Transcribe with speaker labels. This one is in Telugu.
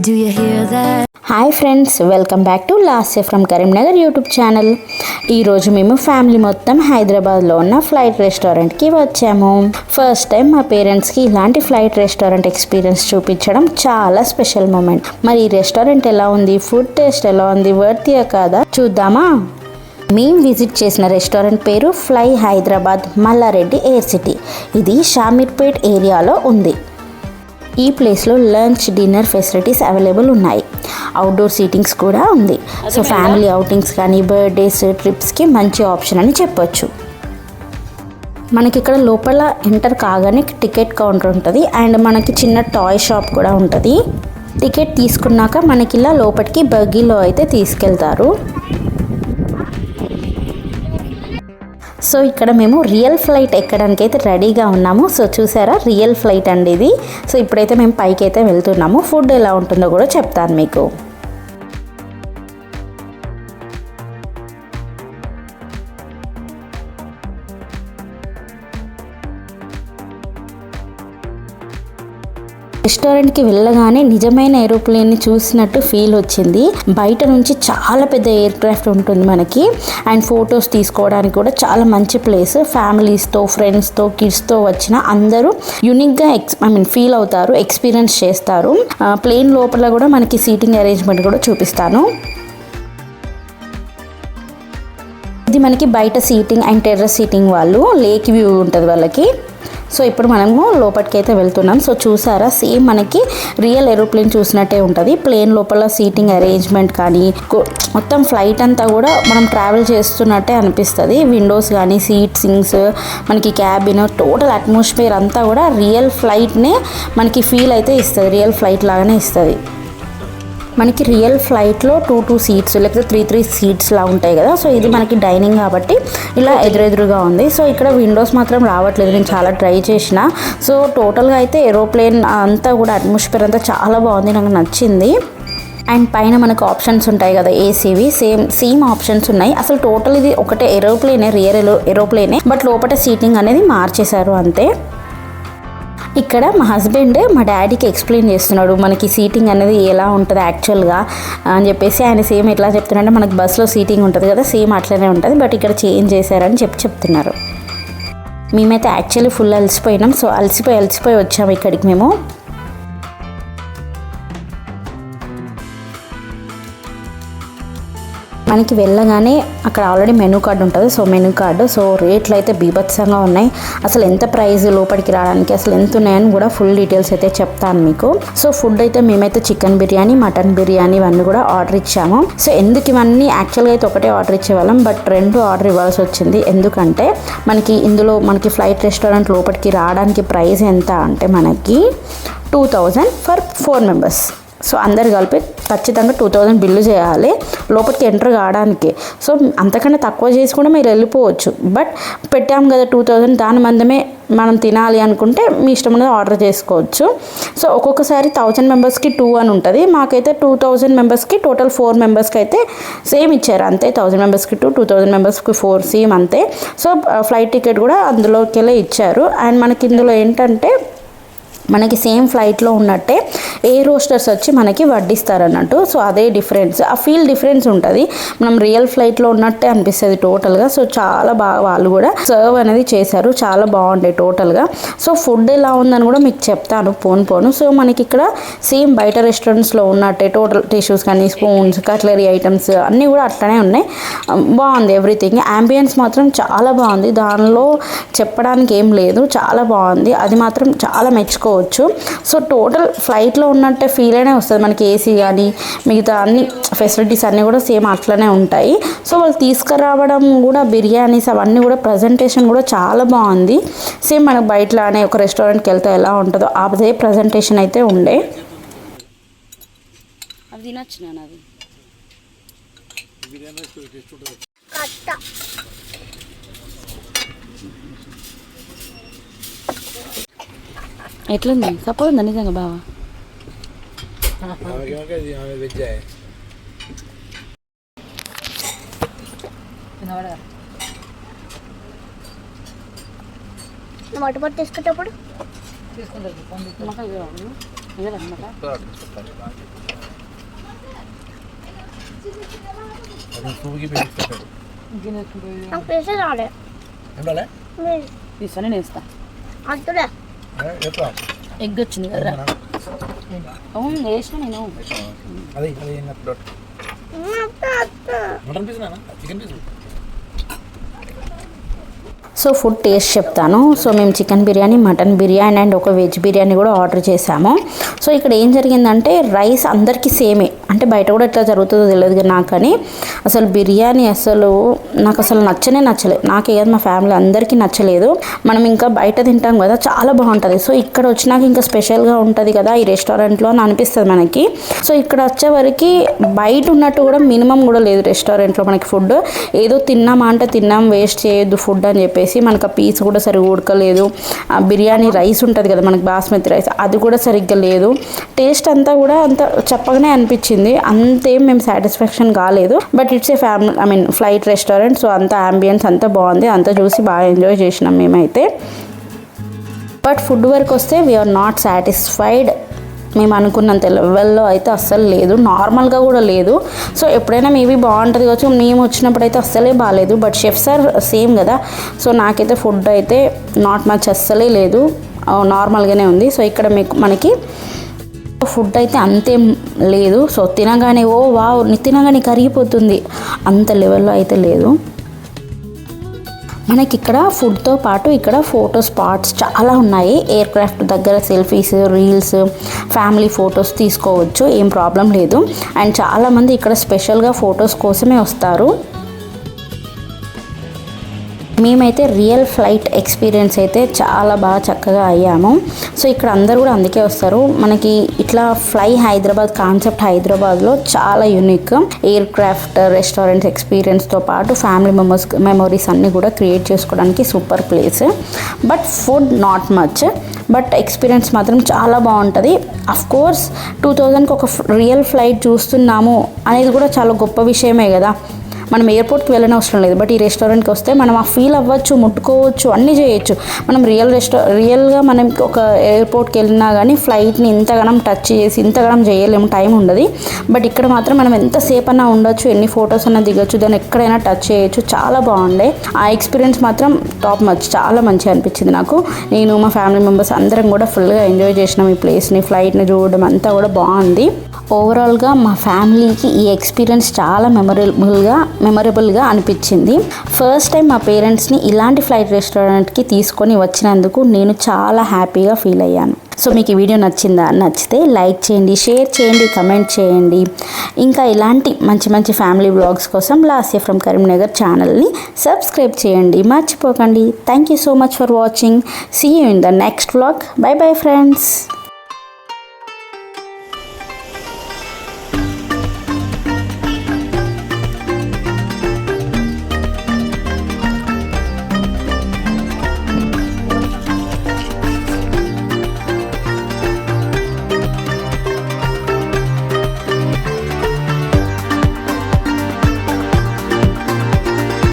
Speaker 1: Do you hear that?
Speaker 2: Hi friends, welcome back to Lasya from Karimnagar YouTube channel. ఈరోజు మేము ఫ్యామిలీ మొత్తం హైదరాబాద్లో ఉన్న ఫ్లైట్ రెస్టారెంట్కి వచ్చాము. ఫస్ట్ టైం మా పేరెంట్స్కి ఇలాంటి ఫ్లైట్ రెస్టారెంట్ ఎక్స్పీరియన్స్ చూపించడం చాలా స్పెషల్ మూమెంట్. మరి ఈ రెస్టారెంట్ ఎలా ఉంది, ఫుడ్ టేస్ట్ ఎలా ఉంది, వర్తియా కాదా చూద్దామా? మేము విజిట్ చేసిన రెస్టారెంట్ పేరు fly Hyderabad Malla Reddy air city. ఇది షామీర్పేట్ ఏరియాలో ఉంది. ఈ ప్లేస్లో లంచ్, డిన్నర్ ఫెసిలిటీస్ అవైలబుల్ ఉన్నాయి. అవుట్డోర్ సీటింగ్స్ కూడా ఉంది. సో ఫ్యామిలీ అవుటింగ్స్ కానీ బర్త్డేస్, ట్రిప్స్కి మంచి ఆప్షన్ అని చెప్పొచ్చు. మనకి ఇక్కడ లోపల ఎంటర్ కాగానే టికెట్ కౌంటర్ ఉంటుంది అండ్ మనకి చిన్న టాయ్ షాప్ కూడా ఉంటుంది. టికెట్ తీసుకున్నాక మనకి ఇలా లోపలికి బగ్గీలో అయితే తీసుకెళ్తారు. సో ఇక్కడ మేము రియల్ ఫ్లైట్ ఎక్కడానికి అయితే రెడీగా ఉన్నాము. సో చూసారా, రియల్ ఫ్లైట్ అండి ఇది. సో ఇప్పుడైతే మేము పైకి అయితే వెళ్తున్నాము. ఫుడ్ ఎలా ఉంటుందో కూడా చెప్తాను మీకు. రెస్టారెంట్కి వెళ్ళగానే నిజమైన ఏరోప్లేన్ని చూసినట్టు ఫీల్ వచ్చింది. బయట నుంచి చాలా పెద్ద ఎయిర్ క్రాఫ్ట్ ఉంటుంది మనకి. అండ్ ఫొటోస్ తీసుకోవడానికి కూడా చాలా మంచి ప్లేస్. ఫ్యామిలీస్తో, ఫ్రెండ్స్తో, కిడ్స్తో వచ్చిన అందరూ యూనిక్గా ఫీల్ అవుతారు, ఎక్స్పీరియన్స్ చేస్తారు. ప్లేన్ లోపల కూడా మనకి సీటింగ్ అరేంజ్మెంట్ కూడా చూపిస్తాను. ఇది మనకి బయట సీటింగ్ అండ్ టెర్రస్ సీటింగ్ వాళ్ళు, లేక్ వ్యూ ఉంటుంది వాళ్ళకి. సో ఇప్పుడు మనము లోపలికి అయితే వెళ్తున్నాం. సో చూసారా, సేమ్ మనకి రియల్ ఏరోప్లేన్ చూసినట్టే ఉంటుంది. ప్లేన్ లోపల సీటింగ్ అరేంజ్మెంట్ కానీ మొత్తం ఫ్లైట్ అంతా కూడా మనం ట్రావెల్ చేస్తున్నట్టే అనిపిస్తుంది. విండోస్ కానీ, సీట్సింగ్స్, మనకి క్యాబిన్, టోటల్ అట్మాస్ఫియర్ అంతా కూడా రియల్ ఫ్లైట్నే మనకి ఫీల్ అయితే ఇస్తుంది. రియల్ ఫ్లైట్ లాగానే ఇస్తుంది. మనకి రియల్ ఫ్లైట్లో 2 సీట్స్ లేకపోతే 3 సీట్స్ లా ఉంటాయి కదా. సో ఇది మనకి డైనింగ్ కాబట్టి ఇలా ఎదురెదురుగా ఉంది. సో ఇక్కడ విండోస్ మాత్రం రావట్లేదు. నేను చాలా ట్రై చేసిన. సో టోటల్గా అయితే ఏరోప్లేన్ అంతా కూడా అట్మాస్ఫియర్ అంతా చాలా బాగుంది, నాకు నచ్చింది. అండ్ పైన మనకు ఆప్షన్స్ ఉంటాయి కదా ఏసీవి, సేమ్ ఆప్షన్స్ ఉన్నాయి. అసలు టోటల్ ఇది ఒకటే ఏరోప్లేనే, రియల్ ఏరోప్లేనే, బట్ లోపల సీటింగ్ అనేది మార్చేశారు అంతే. ఇక్కడ మా హస్బెండ్ మా డాడీకి ఎక్స్ప్లెయిన్ చేస్తున్నాడు మనకి సీటింగ్ అనేది ఎలా ఉంటుంది యాక్చువల్గా అని చెప్పేసి. ఆయన సేమ్ ఎట్లా చెప్తున్నారంటే, మనకి బస్సులో సీటింగ్ ఉంటుంది కదా, సేమ్ అట్లనే ఉంటుంది, బట్ ఇక్కడ చేంజ్ చేశారని చెప్తున్నారు. మేమైతే యాక్చువల్లీ ఫుల్ అలసిపోయినాం. సో అలసిపోయి వచ్చాము ఇక్కడికి మేము. మనకి వెళ్ళగానే అక్కడ ఆల్రెడీ మెనూ కార్డు ఉంటుంది. సో మెనూ కార్డు, సో రేట్లు అయితే బీభత్సంగా ఉన్నాయి. అసలు ఎంత ప్రైస్ లోపలికి రావడానికి అసలు ఎంత ఉన్నాయని కూడా ఫుల్ డీటెయిల్స్ అయితే చెప్తాను మీకు. సో ఫుడ్ అయితే మేమైతే చికెన్ బిర్యానీ, మటన్ బిర్యానీ ఇవన్నీ కూడా ఆర్డర్ ఇచ్చాము. సో ఎందుకు ఇవన్నీ యాక్చువల్గా అయితే ఒకటే ఆర్డర్ ఇచ్చేవాళ్ళం, బట్ 2 ఆర్డర్ ఇవ్వాల్సి వచ్చింది. ఎందుకంటే మనకి ఫ్లైట్ రెస్టారెంట్ లోపలికి రావడానికి ప్రైస్ ఎంత అంటే మనకి 2000 ఫర్ 4 మెంబర్స్. సో అందరు కలిపి ఖచ్చితంగా 2000 బిల్లు చేయాలి లోపలికి ఎంటర్ కావడానికి. సో అంతకన్నా తక్కువ చేసి కూడా మీరు వెళ్ళిపోవచ్చు, బట్ పెట్టాం కదా 2000, దాని మందమే మనం తినాలి అనుకుంటే మీ ఇష్టం అనేది ఆర్డర్ చేసుకోవచ్చు. సో ఒక్కొక్కసారి 1000 మెంబర్స్కి 2 అని ఉంటుంది. మాకైతే 2000 మెంబర్స్కి టోటల్ 4 మెంబర్స్కి అయితే సేమ్ ఇచ్చారు అంతే. 1000 మెంబర్స్కి 2, 2000 మెంబర్స్కి 4 సేమ్ అంతే. సో ఫ్లైట్ టికెట్ కూడా అందులోకి వెళ్ళి ఇచ్చారు. అండ్ మనకి ఇందులో ఏంటంటే మనకి సేమ్ ఫ్లైట్లో ఉన్నట్టే ఎయిర్ హోస్టర్స్ వచ్చి మనకి వడ్డిస్తారు అన్నట్టు. సో అదే డిఫరెన్స్, ఆ ఫీల్ డిఫరెన్స్ ఉంటుంది. మనం రియల్ ఫ్లైట్లో ఉన్నట్టే అనిపిస్తుంది టోటల్గా. సో చాలా బాగా వాళ్ళు కూడా సర్వ్ అనేది చేశారు, చాలా బాగుంటాయి టోటల్గా. సో ఫుడ్ ఎలా ఉందని కూడా మీకు చెప్తాను పోను. సో మనకి ఇక్కడ సేమ్ బయట రెస్టారెంట్స్లో ఉన్నట్టే టోటల్ టిష్యూస్ కానీ, స్పూన్స్, కట్లరీ ఐటమ్స్ అన్నీ కూడా అట్లనే ఉన్నాయి. బాగుంది ఎవ్రీథింగ్. యాంబియన్స్ మాత్రం చాలా బాగుంది, దానిలో చెప్పడానికి ఏం లేదు, చాలా బాగుంది. అది మాత్రం చాలా మెచ్చుకోవచ్చు. సో టోటల్ ఫ్లైట్లో ఉన్నట్టే ఫీల్ అయినా వస్తుంది మనకి. ఏసీ కానీ మిగతా అన్ని ఫెసిలిటీస్ అన్నీ కూడా సేమ్ అట్లనే ఉంటాయి. సో వాళ్ళు తీసుకురావడం కూడా బిర్యానీస్ అవన్నీ కూడా ప్రజెంటేషన్ కూడా చాలా బాగుంది. సేమ్ మనకు బయటలానే ఒక రెస్టారెంట్కి వెళ్తే ఎలా ఉంటుందో అదే ప్రజెంటేషన్ అయితే ఉండే.
Speaker 3: అవి తినొచ్చు నేను. అది ఎట్లుంది? సపోజ్ ఉందా నిజంగా బావా?
Speaker 4: మొట్టమొదటి తీసుకునేటప్పుడు
Speaker 3: తీసుకుంటారు.
Speaker 4: నాకు ప్లేస్ రాలే
Speaker 3: తీసుకొని నేను వేస్తా
Speaker 4: అంతులే
Speaker 3: ఎగ్ వచ్చింది కదా అవును వేసిన నేను
Speaker 1: mutton piece chicken piece
Speaker 2: so food taste చెప్తాను. సో మేము chicken biryani, mutton biryani and ఒక వెజ్ బిర్యానీ కూడా ఆర్డర్ చేసాము. సో ఇక్కడ ఏం జరిగిందంటే రైస్ అందరికీ సేమే, అంటే బయట కూడా ఎట్లా జరుగుతుందో తెలియదు నాకు, కానీ అసలు బిర్యానీ నాకు అసలు నచ్చలేదు. నాకే కాదు మా ఫ్యామిలీ అందరికీ నచ్చలేదు. మనం ఇంకా బయట తింటాం కదా, చాలా బాగుంటుంది. సో ఇక్కడ వచ్చినాక ఇంకా స్పెషల్గా ఉంటుంది కదా ఈ రెస్టారెంట్లో అని అనిపిస్తుంది మనకి. సో ఇక్కడ వచ్చేవరకు బయట ఉన్నట్టు కూడా మినిమం కూడా లేదు రెస్టారెంట్లో మనకి ఫుడ్. ఏదో తిన్నామా అంటే తిన్నాం, వేస్ట్ చేయొద్దు ఫుడ్ అని చెప్పేసి మనకు ఆ పీస్ కూడా సరిగ్గా ఉడకలేదు. ఆ బిర్యానీ రైస్ ఉంటుంది కదా మనకి బాస్మతి రైస్, అది కూడా సరిగ్గా లేదు. టేస్ట్ అంతా కూడా అంత చెప్పగానే అనిపించింది, అంతేం మేము సాటిస్ఫాక్షన్ కాలేదు. But it's a family flight restaurant. So అంత అంబియన్స్ అంతా బాగుంది, అంతా చూసి బాగా ఎంజాయ్ చేసినాం మేమైతే. బట్ ఫుడ్ వరకు వస్తే వీఆర్ నాట్ సాటిస్ఫైడ్. మేము అనుకున్నంత లెవెల్లో అయితే అస్సలు లేదు, నార్మల్గా కూడా లేదు. సో ఎప్పుడైనా మేబీ బాగుంటుంది కావచ్చు, మేము వచ్చినప్పుడు అయితే అస్సలే బాగాలేదు. బట్ షెఫ్స్ ఆర్ సేమ్ కదా. సో నాకైతే ఫుడ్ అయితే నాట్ మచ్ అస్సలే లేదు, నార్మల్గానే ఉంది. సో ఇక్కడ మనకి ఫుడ్ అయితే అంతేం లేదు. సో తినగానే తినగానే కరిగిపోతుంది అంత లెవెల్లో అయితే లేదు. మనకి ఇక్కడ ఫుడ్తో పాటు ఇక్కడ ఫోటో స్పాట్స్ చాలా ఉన్నాయి. ఎయిర్ క్రాఫ్ట్ దగ్గర సెల్ఫీస్, రీల్స్, ఫ్యామిలీ ఫొటోస్ తీసుకోవచ్చు, ఏం ప్రాబ్లం లేదు. అండ్ చాలామంది ఇక్కడ స్పెషల్గా ఫొటోస్ కోసమే వస్తారు. మేమైతే రియల్ ఫ్లైట్ ఎక్స్పీరియన్స్ అయితే చాలా బాగా చక్కగా అయ్యాము. సో ఇక్కడ అందరూ కూడా అందుకే వస్తారు. మనకి ఇట్లా ఫ్లై హైదరాబాద్ కాన్సెప్ట్ హైదరాబాద్లో చాలా యూనిక్. ఎయిర్ క్రాఫ్ట్ రెస్టారెంట్స్ ఎక్స్పీరియన్స్తో పాటు ఫ్యామిలీ మెమొరీస్ అన్నీ కూడా క్రియేట్ చేసుకోవడానికి super place. But food not much, but experience మాత్రం చాలా బాగుంటుంది. అఫ్కోర్స్ 2000కి ఒక రియల్ ఫ్లైట్ చూస్తున్నాము అనేది కూడా చాలా గొప్ప విషయమే కదా. మనం ఎయిర్పోర్ట్కి వెళ్ళని అవసరం లేదు, బట్ ఈ రెస్టారెంట్కి వస్తే మనం ఆ ఫీల్ అవ్వచ్చు, ముట్టుకోవచ్చు, అన్నీ చేయొచ్చు. మనం రియల్గా మనం ఒక ఎయిర్పోర్ట్కి వెళ్ళినా కానీ ఫ్లైట్ని ఇంతగానం టచ్ చేసి ఇంతగానం చేయలేము, టైం ఉండదు. బట్ ఇక్కడ మాత్రం మనం ఎంతసేపు అన్నా ఉండొచ్చు, ఎన్ని ఫొటోస్ అన్నా దిగొచ్చు, దాన్ని ఎక్కడైనా టచ్ చేయొచ్చు. చాలా బాగుండే ఆ ఎక్స్పీరియన్స్ మాత్రం టాప్ మచ్, చాలా మంచిగా అనిపించింది నాకు. నేను మా ఫ్యామిలీ మెంబర్స్ అందరం కూడా ఫుల్గా ఎంజాయ్ చేసినాం ఈ ప్లేస్ని, ఫ్లైట్ని చూడడం అంతా కూడా బాగుంది. ఓవరాల్గా మా ఫ్యామిలీకి ఈ ఎక్స్పీరియన్స్ చాలా మెమరబుల్గా అనిపించింది. ఫస్ట్ టైం మా పేరెంట్స్ని ఇలాంటి ఫ్లైట్ రెస్టారెంట్కి తీసుకొని వచ్చినందుకు నేను చాలా హ్యాపీగా ఫీల్ అయ్యాను. సో మీకు ఈ వీడియో నచ్చిందా? నచ్చితే లైక్ చేయండి, షేర్ చేయండి, కమెంట్ చేయండి. ఇంకా ఇలాంటి మంచి మంచి ఫ్యామిలీ వ్లాగ్స్ కోసం లాస్య ఫ్రమ్ కరీంనగర్ ఛానల్ని సబ్స్క్రైబ్ చేయండి, మర్చిపోకండి. Thank you so much for watching. See you in the next vlog. Bye bye friends.